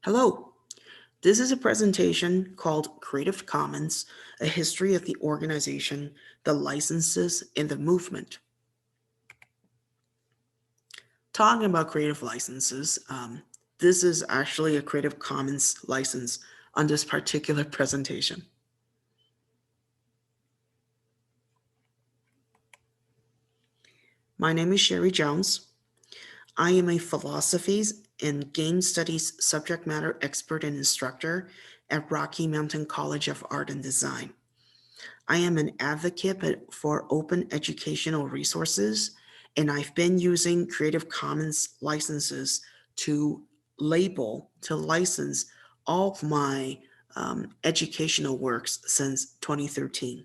Hello, this is a presentation called Creative Commons, a history of the organization, the licenses, and the movement. Talking about creative licenses, this is actually a Creative Commons license on this particular presentation. My name is Sherry Jones. I am a philosophies and game studies subject matter expert and instructor at Rocky Mountain College of Art and Design. I am an advocate for open educational resources, and I've been using Creative Commons licenses to license all of my educational works since 2013.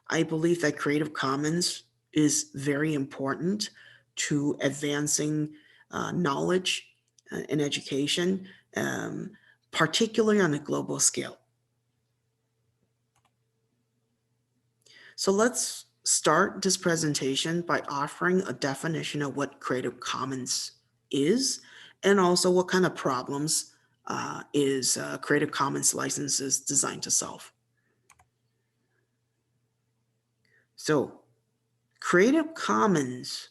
I believe that Creative Commons is very important to advancing knowledge and education, um, particularly on a global scale. So let's start this presentation by offering a definition of what Creative Commons is and also what kind of problems is Creative Commons licenses designed to solve. So Creative Commons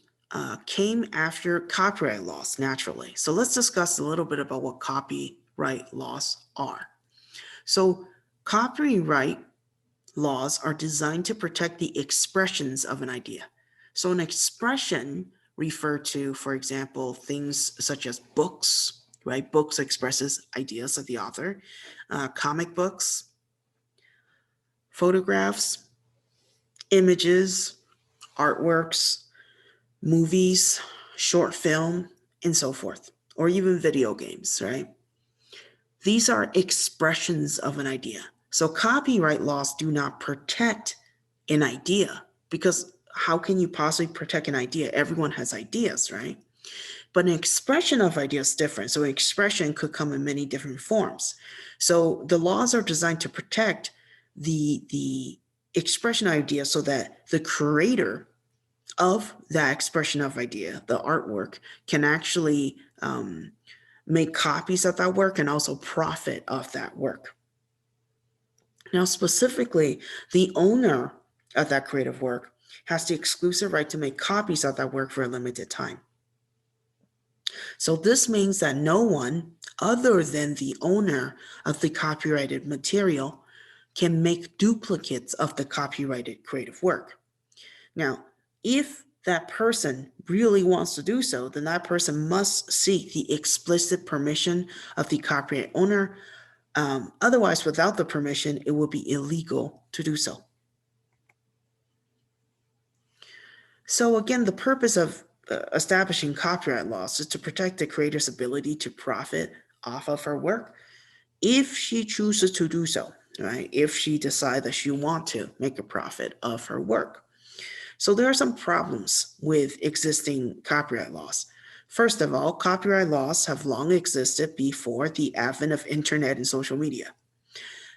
came after copyright laws naturally. So let's discuss a little bit about what copyright laws are. So copyright laws are designed to protect the expressions of an idea. So an expression refer to, for example, things such as books, right? Books expresses ideas of the author, comic books, photographs, images, artworks, movies, short film, and so forth, or even video games, right? These are expressions of an idea. So copyright laws do not protect an idea because how can you possibly protect an idea? Everyone has ideas, right? But an expression of ideas is different. So an expression could come in many different forms. So the laws are designed to protect the expression idea so that the creator of that expression of idea, the artwork, can actually make copies of that work and also profit of that work. Now, specifically, the owner of that creative work has the exclusive right to make copies of that work for a limited time. So this means that no one other than the owner of the copyrighted material can make duplicates of the copyrighted creative work. Now, if that person really wants to do so, then that person must seek the explicit permission of the copyright owner. Otherwise, without the permission, it would be illegal to do so. So again, the purpose of establishing copyright laws is to protect the creator's ability to profit off of her work if she chooses to do so, right? If she decides that she wants to make a profit of her work. So there are some problems with existing copyright laws. First of all, copyright laws have long existed before the advent of internet and social media.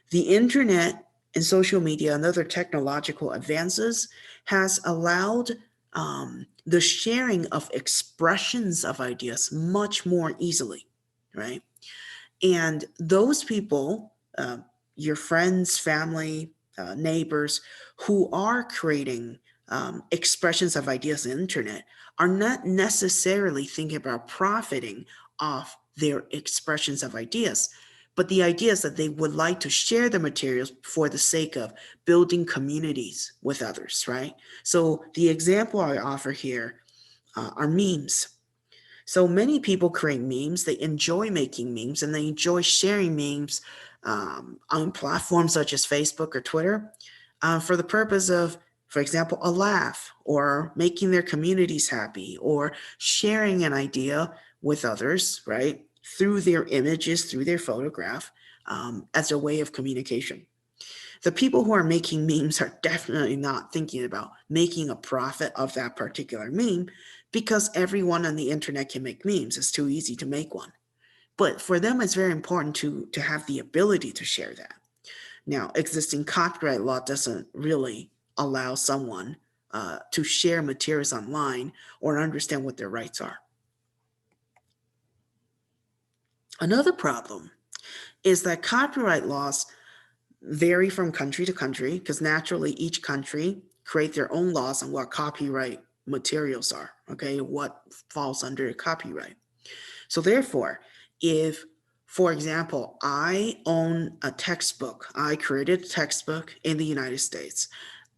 The internet and social media and other technological advances has allowed the sharing of expressions of ideas much more easily, right? And those people, your friends, family, neighbors who are creating expressions of ideas on the internet are not necessarily thinking about profiting off their expressions of ideas, but the idea is that they would like to share the materials for the sake of building communities with others, right? So the example I offer here are memes. So many people create memes. They enjoy making memes and they enjoy sharing memes on platforms such as Facebook or Twitter for the purpose of, for example, a laugh or making their communities happy or sharing an idea with others, right? Through their images, through their photograph, as a way of communication. The people who are making memes are definitely not thinking about making a profit of that particular meme because everyone on the internet can make memes. It's too easy to make one. But for them, it's very important to have the ability to share that. Now, existing copyright law doesn't really allow someone to share materials online or understand what their rights are. Another problem is that copyright laws vary from country to country because naturally each country create their own laws on what copyright materials are, okay, what falls under copyright. So therefore, if, for example, I own a textbook, I created a textbook in the United States,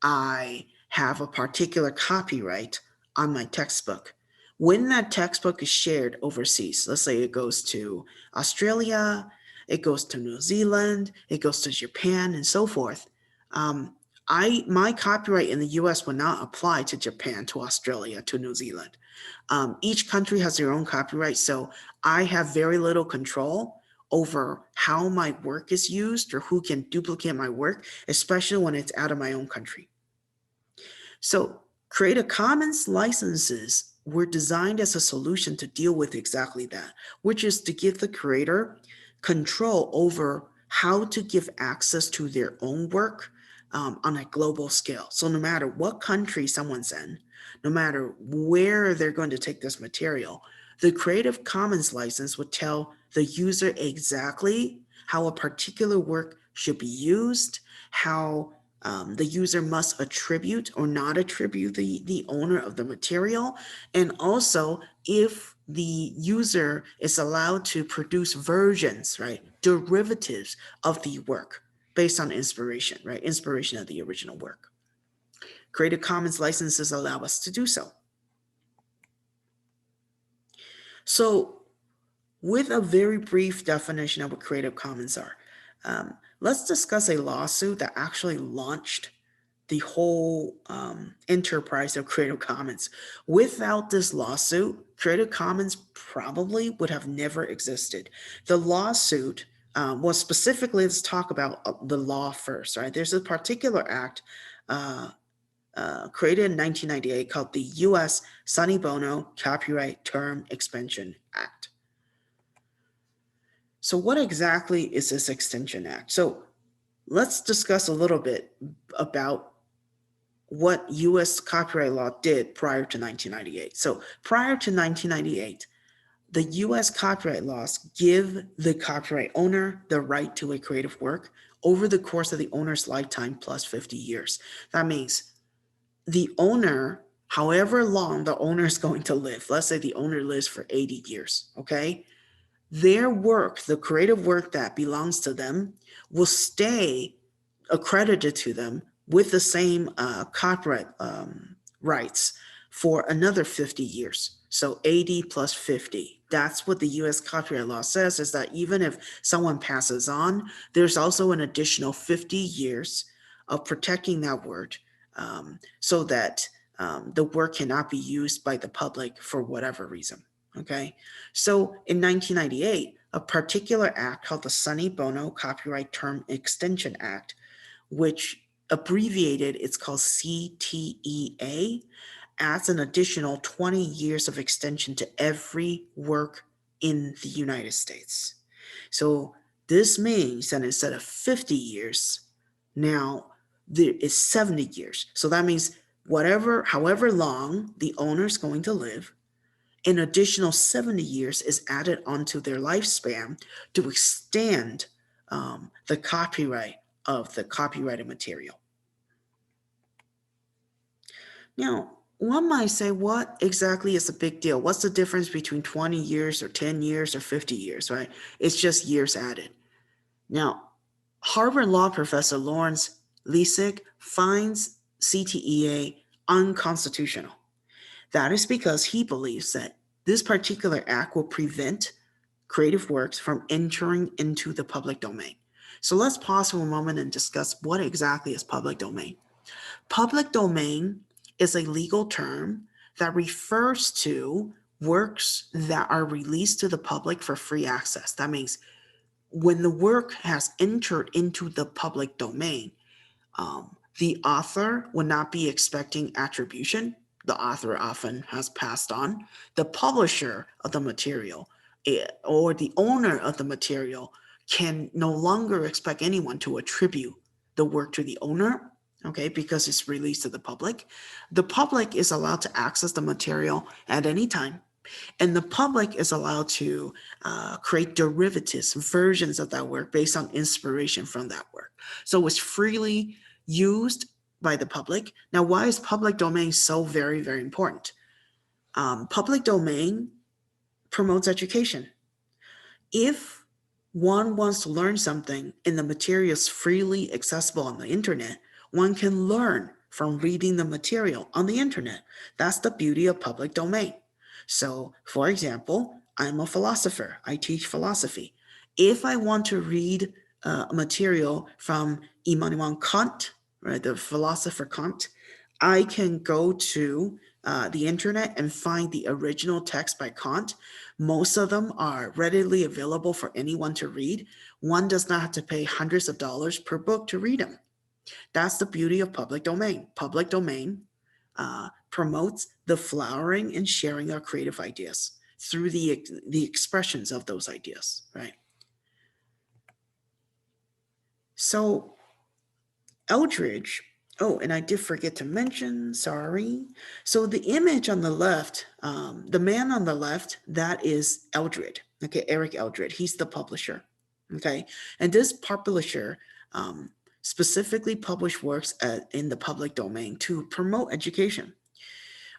I have a particular copyright on my textbook. When that textbook is shared overseas, let's say it goes to Australia, it goes to New Zealand, it goes to Japan, and so forth. My copyright in the U.S. will not apply to Japan, to Australia, to New Zealand. Each country has their own copyright, so I have very little control over how my work is used or who can duplicate my work, especially when it's out of my own country. So Creative Commons licenses were designed as a solution to deal with exactly that, which is to give the creator control over how to give access to their own work on a global scale. So no matter what country someone's in, no matter where they're going to take this material, the Creative Commons license would tell the user exactly how a particular work should be used, how the user must attribute or not attribute the owner of the material, and also if the user is allowed to produce versions, right, derivatives of the work based on inspiration, right, inspiration of the original work. Creative Commons licenses allow us to do so. So with a very brief definition of what Creative Commons are, let's discuss a lawsuit that actually launched the whole enterprise of Creative Commons. Without this lawsuit, Creative Commons probably would have never existed. The lawsuit was specifically, let's talk about the law first, right? There's a particular act created in 1998 called the U.S. Sonny Bono Copyright Term Extension Act. So what exactly is this Extension Act? So let's discuss a little bit about what U.S. copyright law did prior to 1998. So prior to 1998, the U.S. copyright laws give the copyright owner the right to a creative work over the course of the owner's lifetime plus 50 years. That means the owner, however long the owner is going to live, let's say the owner lives for 80 years, okay? Their work, the creative work that belongs to them, will stay accredited to them with the same copyright rights for another 50 years. So 80 plus 50. That's what the US copyright law says, is that even if someone passes on, there's also an additional 50 years of protecting that work so that the work cannot be used by the public for whatever reason. Okay, so in 1998, a particular act called the Sonny Bono Copyright Term Extension Act, which abbreviated, it's called CTEA, adds an additional 20 years of extension to every work in the United States. So this means that instead of 50 years, now there is 70 years. So that means however long the owner is going to live, an additional 70 years is added onto their lifespan to extend the copyright of the copyrighted material. Now, one might say, what exactly is the big deal? What's the difference between 20 years or 10 years or 50 years, right? It's just years added. Now, Harvard Law professor Lawrence Lessig finds CTEA unconstitutional. That is because he believes that this particular act will prevent creative works from entering into the public domain. So let's pause for a moment and discuss what exactly is public domain. Public domain is a legal term that refers to works that are released to the public for free access. That means when the work has entered into the public domain, the author would not be expecting attribution. The author often has passed on. The publisher of the material or the owner of the material can no longer expect anyone to attribute the work to the owner, okay, because it's released to the public. The public is allowed to access the material at any time, And the public is allowed to create derivatives, versions of that work based on inspiration from that work. So it's freely used by the public. Now, why is public domain so very, very important? Public domain promotes education. If one wants to learn something and the material is freely accessible on the internet, one can learn from reading the material on the internet. That's the beauty of public domain. So, for example, I'm a philosopher. I teach philosophy. If I want to read material from Immanuel Kant, right, the philosopher Kant, I can go to the internet and find the original text by Kant. Most of them are readily available for anyone to read. One does not have to pay hundreds of dollars per book to read them. That's the beauty of public domain. Public domain promotes the flowering and sharing of creative ideas through the expressions of those ideas, right? So Eldridge, oh, and I did forget to mention, sorry. So the image on the left, the man on the left, that is Eldred, okay, Eric Eldred. He's the publisher, okay? And this publisher specifically published works in the public domain to promote education.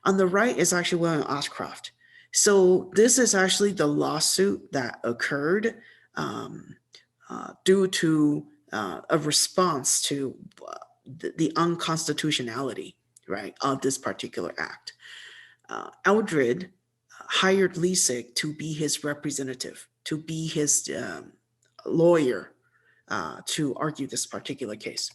On the right is actually William Ashcroft. So this is actually the lawsuit that occurred due to a response to the unconstitutionality, right, of this particular act. Eldred hired Liesig to be his representative, to be his lawyer to argue this particular case.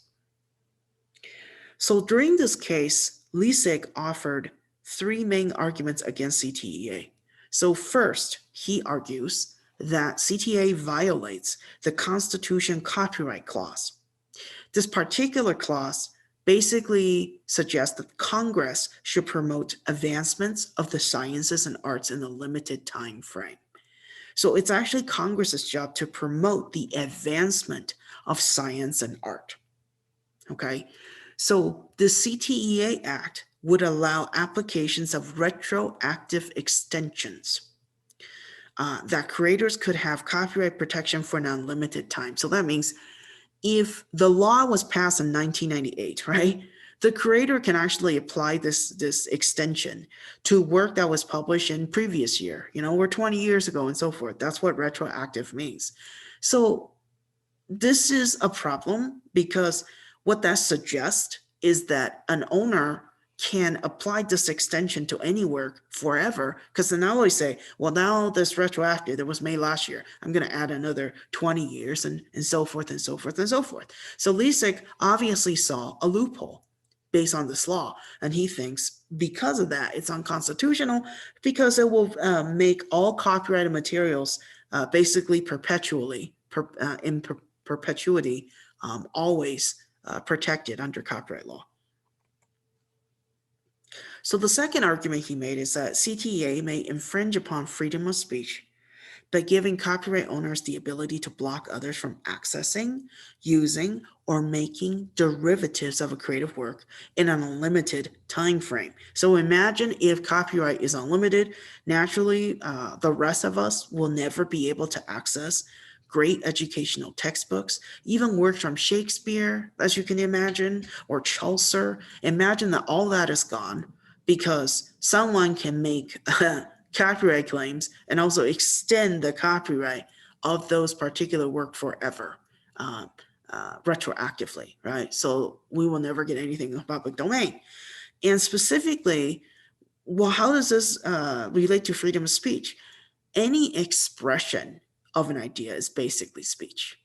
So during this case, Liesig offered three main arguments against CTEA. So first, he argues that CTA violates the Constitution copyright clause. This particular clause basically suggests that Congress should promote advancements of the sciences and arts in a limited time frame. So it's actually Congress's job to promote the advancement of science and art. Okay, so the CTEA Act would allow applications of retroactive extensions that creators could have copyright protection for an unlimited time. So that means if the law was passed in 1998, right, the creator can actually apply this extension to work that was published in previous year, or 20 years ago and so forth. That's what retroactive means. So this is a problem because what that suggests is that an owner can apply this extension to any work forever, because then I always say, well, now this retroactive that was made last year, I'm going to add another 20 years and so forth and so forth and so forth. So Liesig obviously saw a loophole based on this law, and he thinks because of that, it's unconstitutional because it will make all copyrighted materials basically perpetually, in perpetuity, always protected under copyright law. So the second argument he made is that CTA may infringe upon freedom of speech by giving copyright owners the ability to block others from accessing, using, or making derivatives of a creative work in an unlimited time frame. So imagine if copyright is unlimited, naturally the rest of us will never be able to access great educational textbooks, even works from Shakespeare, as you can imagine, or Chaucer. Imagine that all that is gone because someone can make copyright claims and also extend the copyright of those particular work forever, retroactively, right? So we will never get anything in public domain. And specifically, well, how does this relate to freedom of speech? Any expression of an idea is basically speech,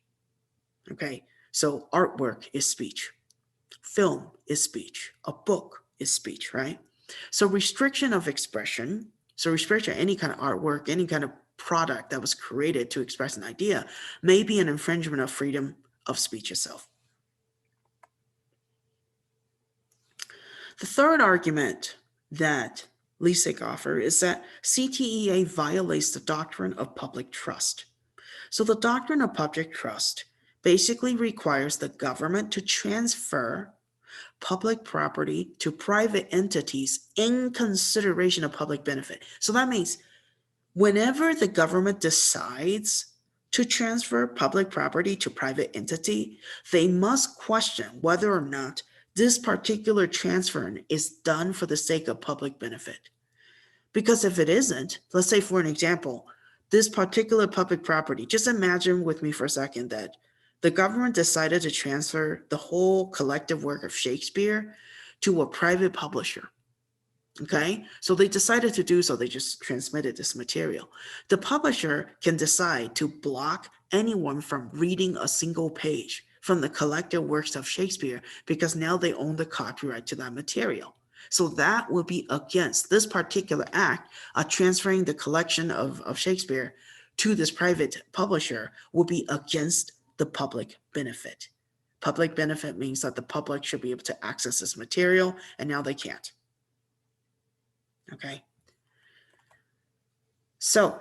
okay? So artwork is speech. Film is speech. A book is speech, right? So restriction of expression, so restriction of any kind of artwork, any kind of product that was created to express an idea may be an infringement of freedom of speech itself. The third argument that Liesig offered is that CTEA violates the doctrine of public trust. So the doctrine of public trust basically requires the government to transfer public property to private entities in consideration of public benefit. So that means Whenever the government decides to transfer public property to private entity, they must question whether or not this particular transfer is done for the sake of public benefit. Because if it isn't, let's say for an example, this particular public property, just imagine with me for a second that the government decided to transfer the whole collective work of Shakespeare to a private publisher. Okay, so they decided to do so. They just transmitted this material. The publisher can decide to block anyone from reading a single page from the collected works of Shakespeare because now they own the copyright to that material. So that will be against this particular act, transferring the collection of Shakespeare to this private publisher will be against the public benefit. Public benefit means that the public should be able to access this material, and now they can't. Okay. So,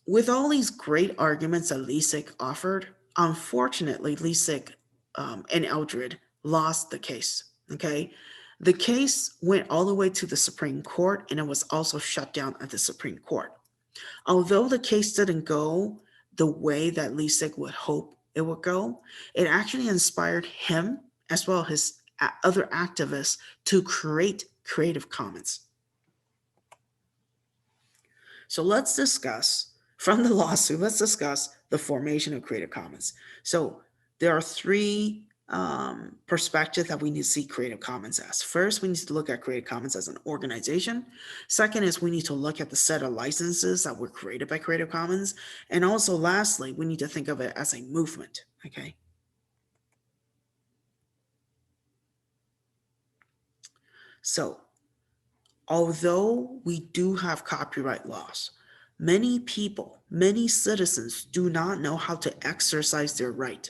with all these great arguments that Lisek offered, unfortunately, Lisek and Eldred lost the case. Okay. The case went all the way to the Supreme Court and it was also shut down at the Supreme Court. Although the case didn't go the way that Lisek would hope it would go, it actually inspired him as well as his other activists to create Creative Commons. So let's discuss from the lawsuit, let's discuss the formation of Creative Commons. So there are three perspectives that we need to see Creative Commons as. First, we need to look at Creative Commons as an organization. Second is we need to look at the set of licenses that were created by Creative Commons. And also lastly, we need to think of it as a movement, okay? So although we do have copyright laws, many people, many citizens do not know how to exercise their right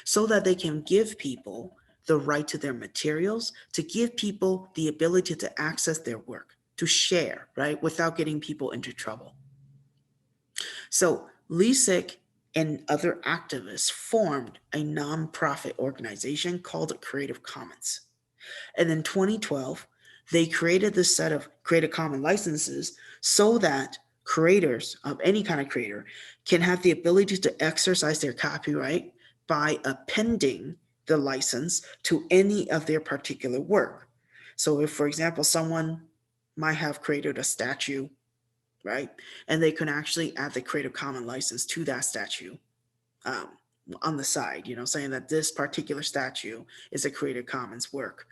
so that they can give people the right to their materials, to give people the ability to access their work, to share, right, without getting people into trouble. So Lisek and other activists formed a nonprofit organization called Creative Commons. And in 2012, they created this set of Creative Commons licenses so that creators of any kind of creator can have the ability to exercise their copyright by appending the license to any of their particular work. So if, for example, someone might have created a statue, right? And they can actually add the Creative Commons license to that statue um, on the side, saying that this particular statue is a Creative Commons work.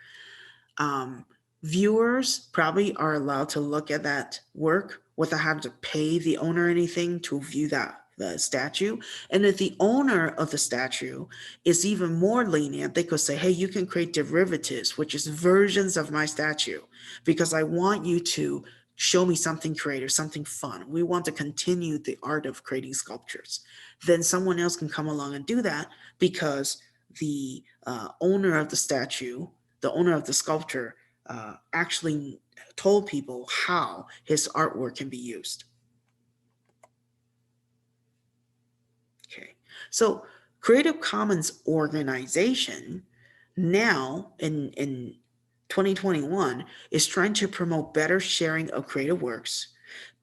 Viewers probably are allowed to look at that work without having to pay the owner anything to view the statue. And if the owner of the statue is even more lenient, they could say, hey, you can create derivatives, which is versions of my statue, because I want you to show me something creative, something fun. We want to continue the art of creating sculptures. Then someone else can come along and do that because the owner of the statue, the owner of the sculpture, actually told people how his artwork can be used. Okay, so Creative Commons organization now in 2021 is trying to promote better sharing of creative works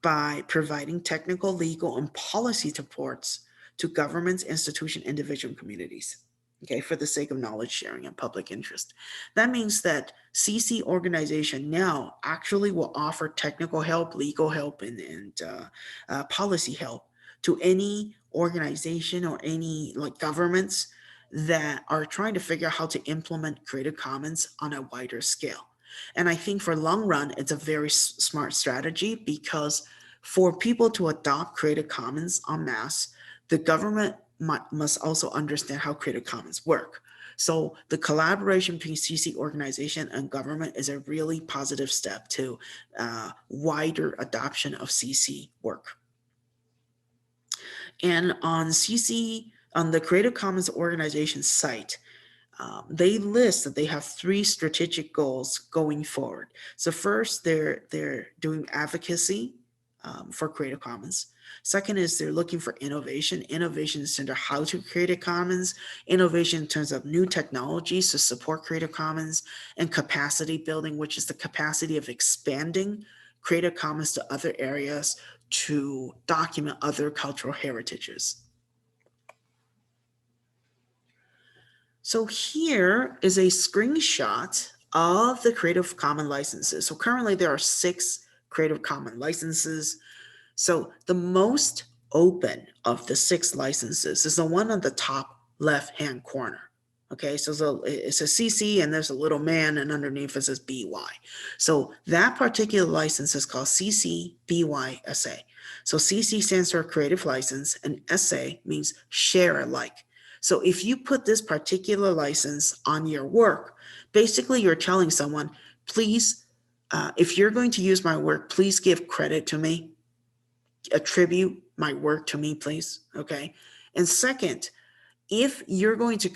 by providing technical, legal, and policy supports to governments, institutions, individual communities, okay, for the sake of knowledge sharing and public interest. That means that CC organization now actually will offer technical help, legal help, and policy help to any organization or any like governments that are trying to figure out how to implement Creative Commons on a wider scale. And I think for long run, it's a very smart strategy because for people to adopt Creative Commons en masse, the government must also understand how Creative Commons work. So the collaboration between CC organization and government is a really positive step to wider adoption of CC work. And on CC, on the Creative Commons organization site, they list that they have three strategic goals going forward. So first, they're doing advocacy for Creative Commons. Second is they're looking for innovation. Innovation is under how to Creative Commons, innovation in terms of new technologies to support Creative Commons, and capacity building, which is the capacity of expanding Creative Commons to other areas to document other cultural heritages. So here is a screenshot of the Creative Commons licenses. So currently there are 6 Creative Commons licenses. So the most open of the 6 licenses is the one on the top left-hand corner. Okay, so it's a CC and there's a little man and underneath it says BY. So that particular license is called CC BY SA. So CC stands for Creative License and SA means share alike. So if you put this particular license on your work, basically you're telling someone, please, if you're going to use my work, please give credit to me, attribute my work to me, please. Okay. And second, if you're going to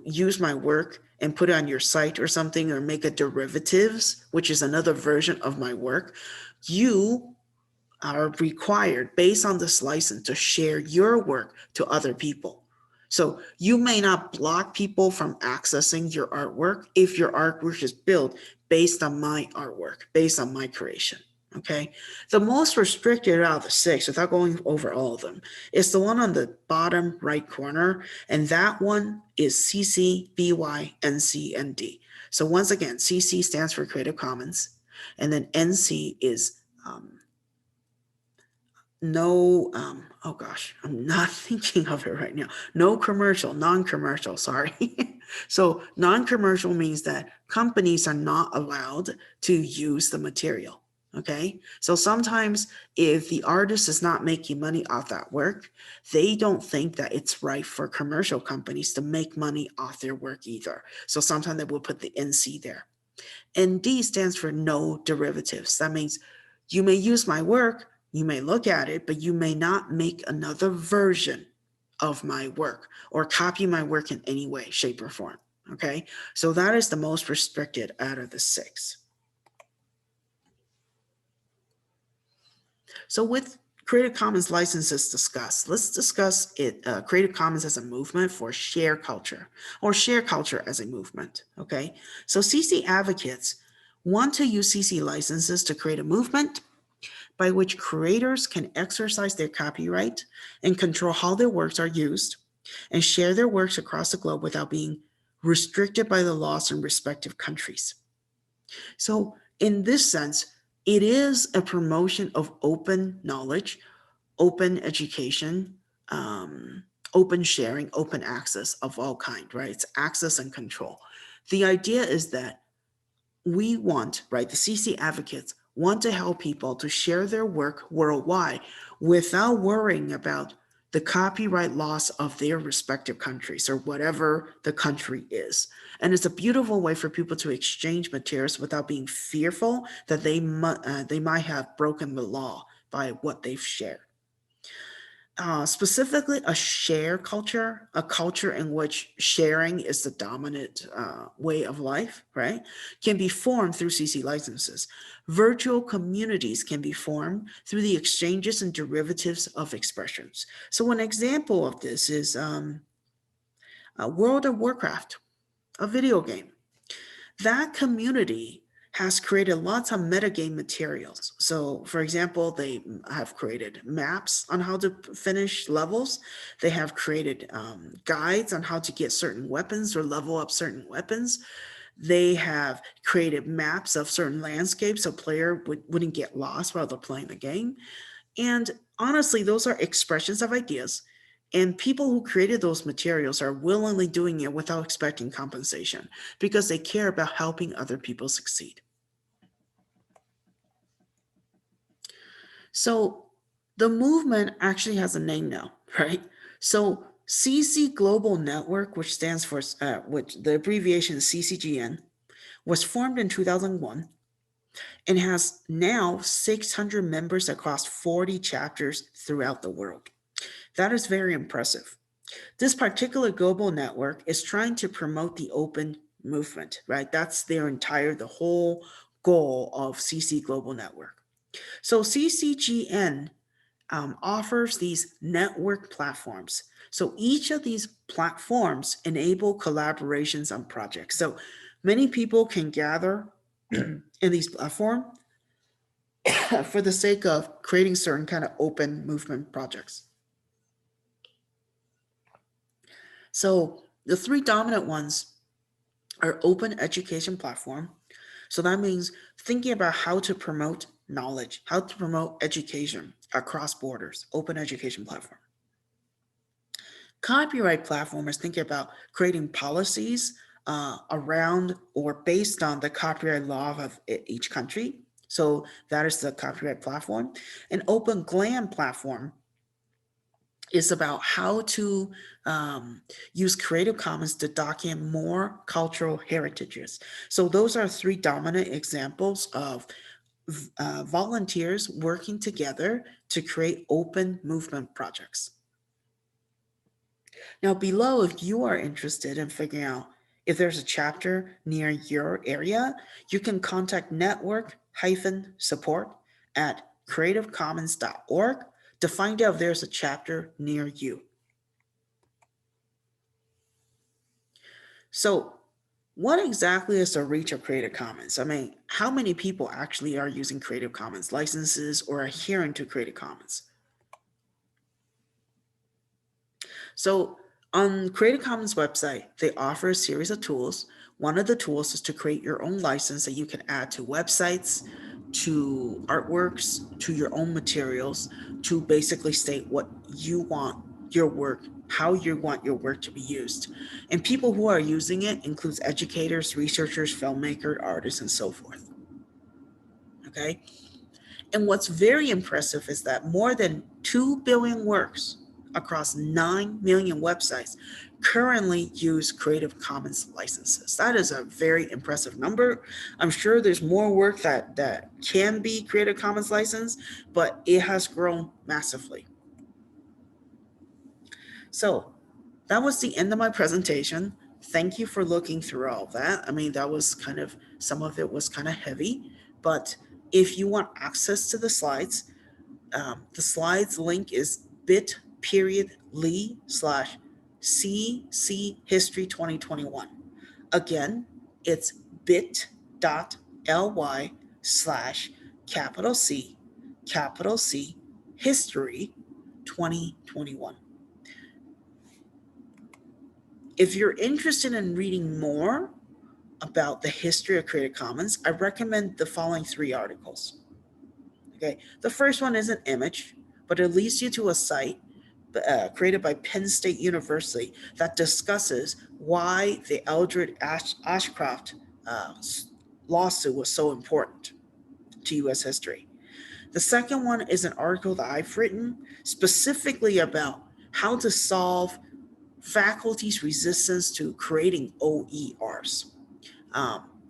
use my work and put it on your site or something, or make a derivatives, which is another version of my work, you are required, based on this license, to share your work to other people. So you may not block people from accessing your artwork if your artwork is built based on my artwork, based on my creation. Okay. The most restricted out of the 6, without going over all of them, is the one on the bottom right corner. And that one is CC, BY, NC, and D. So once again, CC stands for Creative Commons. And then NC is no, oh gosh, I'm not thinking of it right now. No commercial, non-commercial, sorry. So non-commercial means that companies are not allowed to use the material. Okay. So sometimes if the artist is not making money off that work, they don't think that it's right for commercial companies to make money off their work either. So sometimes they will put the NC there. And D stands for no derivatives. That means you may use my work, you may look at it, but you may not make another version of my work or copy my work in any way, shape, or form. Okay. So that is the most restricted out of the 6. So with Creative Commons licenses discussed, let's discuss Creative Commons as a movement for share culture, or share culture as a movement. Okay. So CC advocates want to use CC licenses to create a movement by which creators can exercise their copyright and control how their works are used and share their works across the globe without being restricted by the laws in respective countries. So in this sense, it is a promotion of open knowledge, open education, open sharing, open access of all kind, right? It's access and control. The idea is that we want, right, the CC advocates want to help people to share their work worldwide without worrying about the copyright laws of their respective countries or whatever the country is. And it's a beautiful way for people to exchange materials without being fearful that they might have broken the law by what they've shared. Specifically, a share culture, a culture in which sharing is the dominant way of life, right, can be formed through CC licenses. Virtual communities can be formed through the exchanges and derivatives of expressions. So an example of this is World of Warcraft, a video game. That community has created lots of metagame materials. So for example, they have created maps on how to finish levels. They have created guides on how to get certain weapons or level up certain weapons. They have created maps of certain landscapes so player wouldn't get lost while they're playing the game. And honestly, those are expressions of ideas. And people who created those materials are willingly doing it without expecting compensation because they care about helping other people succeed. So the movement actually has a name now, right? So CC Global Network, which stands for, which the abbreviation is CCGN, was formed in 2001 and has now 600 members across 40 chapters throughout the world. That is very impressive. This particular global network is trying to promote the open movement, right? That's the whole goal of CC Global Network. So CCGN offers these network platforms. So each of these platforms enable collaborations on projects. So many people can gather in these platforms for the sake of creating certain kind of open movement projects. So the three dominant ones are open education platform. So that means thinking about how to promote knowledge, how to promote education across borders, open education platform. Copyright platform is thinking about creating policies around or based on the copyright law of each country. So that is the copyright platform. An open GLAM platform is about how to use Creative Commons to document more cultural heritages. So those are three dominant examples of volunteers working together to create open movement projects. Now, below, if you are interested in figuring out if there's a chapter near your area, you can contact network-support at creativecommons.org to find out if there's a chapter near you. So, what exactly is the reach of Creative Commons? I mean, how many people actually are using Creative Commons licenses or adhering to Creative Commons? So, on Creative Commons website, they offer a series of tools. One of the tools is to create your own license that you can add to websites, to artworks, to your own materials, to basically state what you want your work, how you want your work to be used. And people who are using it includes educators, researchers, filmmakers, artists, and so forth. Okay? And what's very impressive is that more than 2 billion works across 9 million websites currently use Creative Commons licenses. That is a very impressive number. I'm sure there's more work that can be Creative Commons licensed, but it has grown massively. So that was the end of my presentation. Thank you for looking through all that. I mean, that was kind of, some of it was kind of heavy, but if you want access to the slides link is bit.ly/CC History 2021. Again, it's bit.ly/C History 2021. If you're interested in reading more about the history of Creative Commons, I recommend the following 3 articles. Okay, the first one is an image, but it leads you to a site created by Penn State University that discusses why the Eldred Ashcroft lawsuit was so important to U.S. history. The second one is an article that I've written specifically about how to solve faculty's resistance to creating OERs.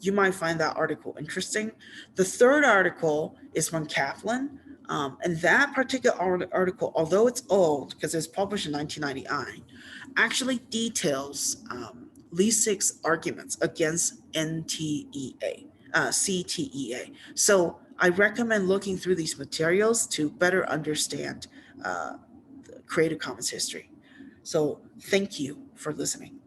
You might find that article interesting. The third article is from Kaplan. And that particular article, although it's old because it's published in 1999, actually details Leisig's arguments against CTEA. So I recommend looking through these materials to better understand Creative Commons history. So thank you for listening.